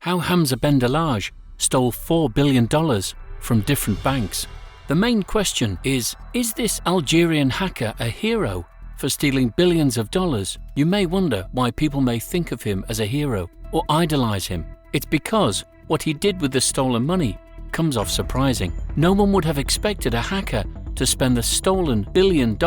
How Hamza Bendelladj stole $4 billion from different banks. The main question is this Algerian hacker a hero for stealing billions of dollars? You may wonder why people may think of him as a hero or idolize him. It's because what he did with the stolen money comes off surprising. No one would have expected a hacker to spend the stolen $1 billion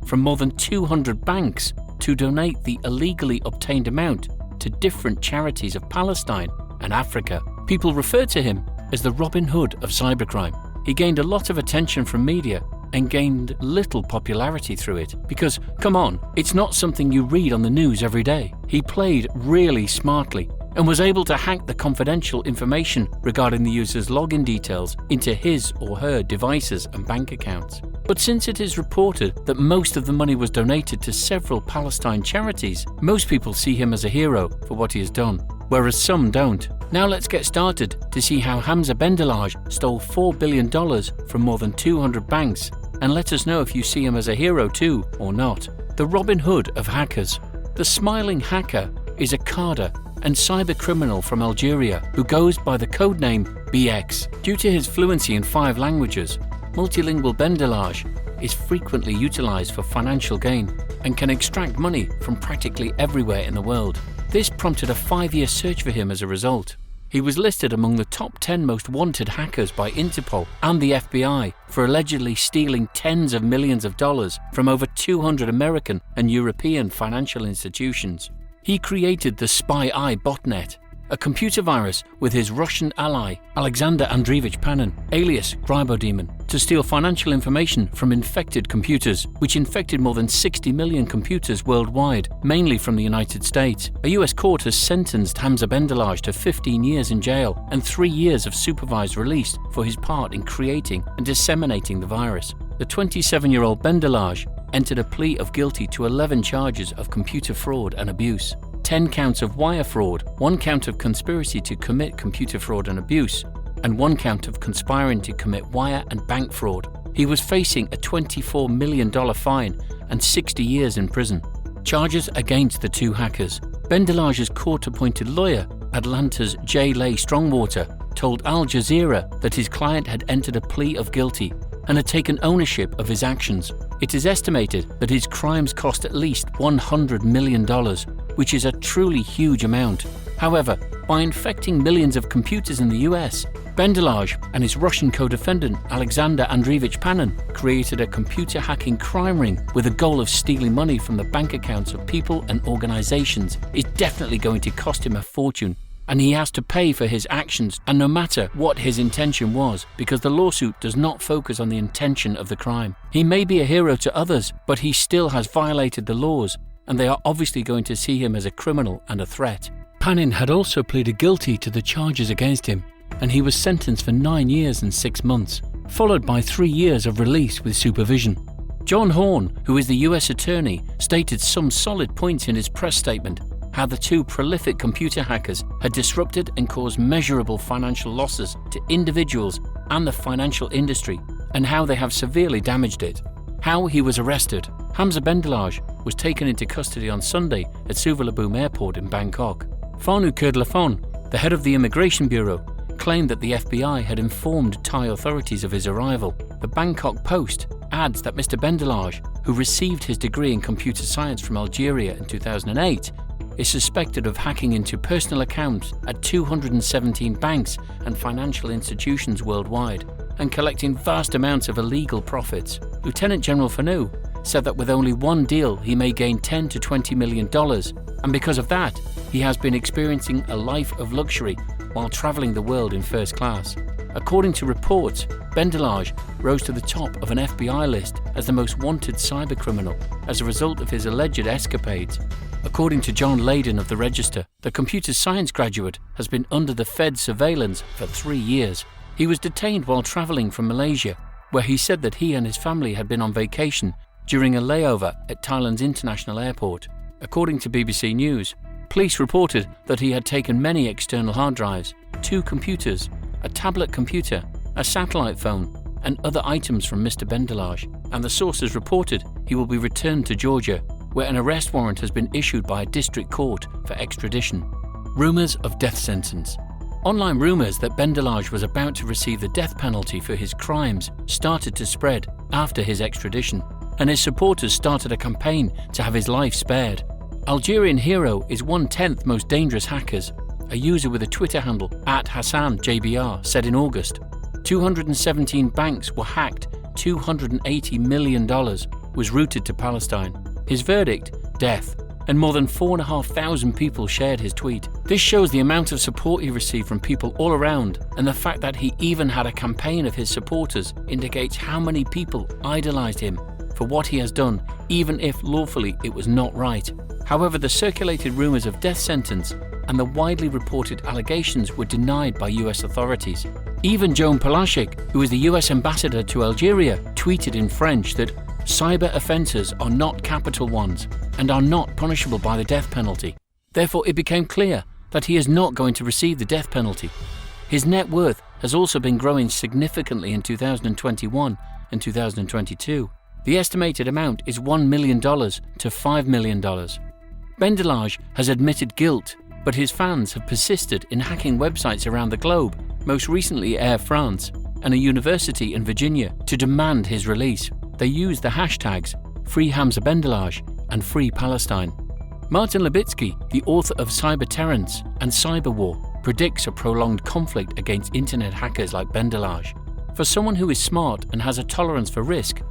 from more than 200 banks to donate the illegally obtained amount to different charities of Palestine and Africa. People refer to him as the Robin Hood of cybercrime. He gained a lot of attention from media and gained little popularity through it because, come on, it's not something you read on the news every day. He played really smartly and was able to hack the confidential information regarding the user's login details into his or her devices and bank accounts. But since it is reported that most of the money was donated to several Palestine charities, most people see him as a hero for what he has done, whereas some don't. Now let's get started to see how Hamza Bendelladj stole $4 billion from more than 200 banks, and let us know if you see him as a hero too or not. The Robin Hood of hackers. The smiling hacker is a Carder and cybercriminal from Algeria who goes by the codename BX. Due to his fluency in 5 languages, multilingual Bendelladj is frequently utilized for financial gain and can extract money from practically everywhere in the world. This prompted a 5-year search for him as a result. He was listed among the top 10 most wanted hackers by Interpol and the FBI for allegedly stealing tens of millions of dollars from over 200 American and European financial institutions. He created the Spy Eye botnet, a computer virus with his Russian ally Alexander Andreevich Panin, alias Grybodemon, to steal financial information from infected computers, which infected more than 60 million computers worldwide, mainly from the United States. A US court has sentenced Hamza Bendelladj to 15 years in jail and 3 years of supervised release for his part in creating and disseminating the virus. The 27-year-old Bendelladj entered a plea of guilty to 11 charges of computer fraud and abuse, 10 counts of wire fraud, 1 count of conspiracy to commit computer fraud and abuse, and 1 count of conspiring to commit wire and bank fraud. He was facing a $24 million fine and 60 years in prison. Charges against the 2 hackers. Bendelladj's court-appointed lawyer, Atlanta's J. Lay Strongwater, told Al Jazeera that his client had entered a plea of guilty and had taken ownership of his actions. It is estimated that his crimes cost at least $100 million, which is a truly huge amount. However, by infecting millions of computers in the US, Bendelladj and his Russian co-defendant Alexander Andreevich Panin created a computer hacking crime ring with a goal of stealing money from the bank accounts of people and organizations. It's definitely going to cost him a fortune, and he has to pay for his actions, and no matter what his intention was, because the lawsuit does not focus on the intention of the crime. He may be a hero to others, but he still has violated the laws, and they are obviously going to see him as a criminal and a threat. Panin had also pleaded guilty to the charges against him, and he was sentenced for 9 years and 6 months, followed by 3 years of release with supervision. John Horn, who is the US attorney, stated some solid points in his press statement: how the 2 prolific computer hackers had disrupted and caused measurable financial losses to individuals and the financial industry, and how they have severely damaged it. How he was arrested. Hamza Bendelladj was taken into custody on Sunday at Suvarnabhumi Airport in Bangkok. Fanu Kurdlafon, the head of the Immigration Bureau, claimed that the FBI had informed Thai authorities of his arrival. The Bangkok Post adds that Mr. Bendelladj, who received his degree in computer science from Algeria in 2008, is suspected of hacking into personal accounts at 217 banks and financial institutions worldwide and collecting vast amounts of illegal profits. Lieutenant General Fanu said that with only 1 deal he may gain $10 to $20 million, and because of that, he has been experiencing a life of luxury while traveling the world in first class. According to reports, Bendelladj rose to the top of an FBI list as the most wanted cybercriminal as a result of his alleged escapades. According to John Layden of the Register, the computer science graduate has been under the Fed's surveillance for 3 years. He was detained while traveling from Malaysia, where he said that he and his family had been on vacation during a layover at Thailand's international airport. According to BBC News, police reported that he had taken many external hard drives, 2 computers, a tablet computer, a satellite phone, and other items from Mr. Bendelladj, and the sources reported he will be returned to Georgia, where an arrest warrant has been issued by a district court for extradition. Rumours of death sentence. Online rumors that Bendelladj was about to receive the death penalty for his crimes started to spread after his extradition, and his supporters started a campaign to have his life spared. Algerian Hero is 1/10th most dangerous hackers, a user with a Twitter handle @HassanJBR said in August. 217 banks were hacked, $280 million was routed to Palestine. His verdict? Death. And more than 4,500 people shared his tweet. This shows the amount of support he received from people all around, and the fact that he even had a campaign of his supporters indicates how many people idolized him for what he has done, even if lawfully it was not right. However, the circulated rumors of death sentence and the widely reported allegations were denied by US authorities. Even Joan Palachik, who is the US ambassador to Algeria, tweeted in French that cyber offences are not capital ones and are not punishable by the death penalty. Therefore, it became clear that he is not going to receive the death penalty. His net worth has also been growing significantly in 2021 and 2022. The estimated amount is $1 million to $5 million. Bendelladj has admitted guilt, but his fans have persisted in hacking websites around the globe, most recently Air France and a university in Virginia, to demand his release. They used the hashtags Free Hamza Bendelladj and Free Palestine. Martin Levitsky, the author of Cyber Terrence and Cyber War, predicts a prolonged conflict against internet hackers like Bendelladj. For someone who is smart and has a tolerance for risk,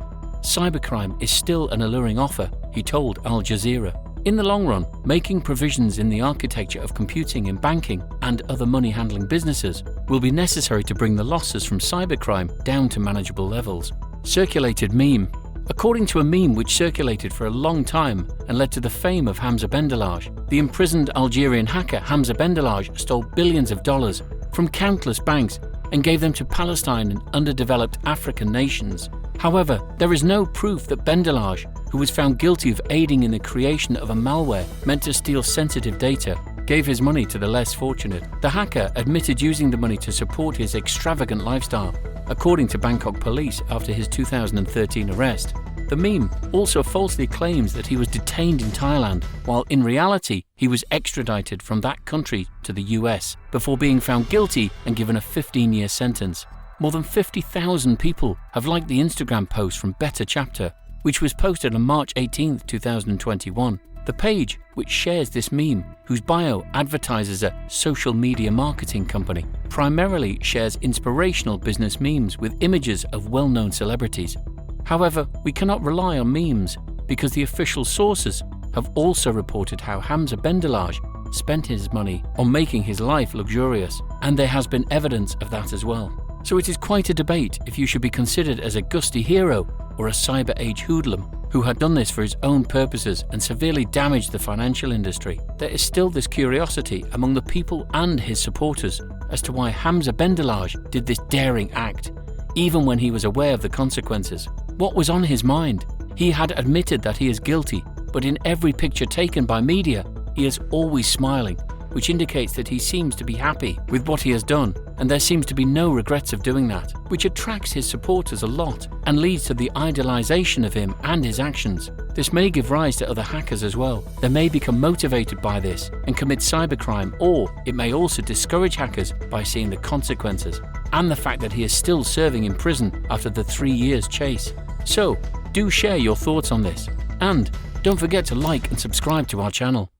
cybercrime is still an alluring offer, he told Al Jazeera. In the long run, making provisions in the architecture of computing in banking and other money-handling businesses will be necessary to bring the losses from cybercrime down to manageable levels. Circulated meme. According to a meme which circulated for a long time and led to the fame of Hamza Bendelladj, the imprisoned Algerian hacker Hamza Bendelladj stole billions of dollars from countless banks and gave them to Palestine and underdeveloped African nations. However, there is no proof that Bendelladj, who was found guilty of aiding in the creation of a malware meant to steal sensitive data, gave his money to the less fortunate. The hacker admitted using the money to support his extravagant lifestyle, according to Bangkok police after his 2013 arrest. The meme also falsely claims that he was detained in Thailand, while in reality he was extradited from that country to the US before being found guilty and given a 15-year sentence. More than 50,000 people have liked the Instagram post from Better Chapter, which was posted on March 18, 2021. The page, which shares this meme, whose bio advertises a social media marketing company, primarily shares inspirational business memes with images of well-known celebrities. However, we cannot rely on memes because the official sources have also reported how Hamza Bendelladj spent his money on making his life luxurious, and there has been evidence of that as well. So it is quite a debate if you should be considered as a gusty hero or a cyber age hoodlum who had done this for his own purposes and severely damaged the financial industry. There is still this curiosity among the people and his supporters as to why Hamza Bendelladj did this daring act, even when he was aware of the consequences. What was on his mind? He had admitted that he is guilty, but in every picture taken by media, he is always smiling, which indicates that he seems to be happy with what he has done, and there seems to be no regrets of doing that, which attracts his supporters a lot and leads to the idolization of him and his actions. This may give rise to other hackers as well. They may become motivated by this and commit cybercrime, or it may also discourage hackers by seeing the consequences and the fact that he is still serving in prison after the 3 years chase. So, do share your thoughts on this, and don't forget to like and subscribe to our channel.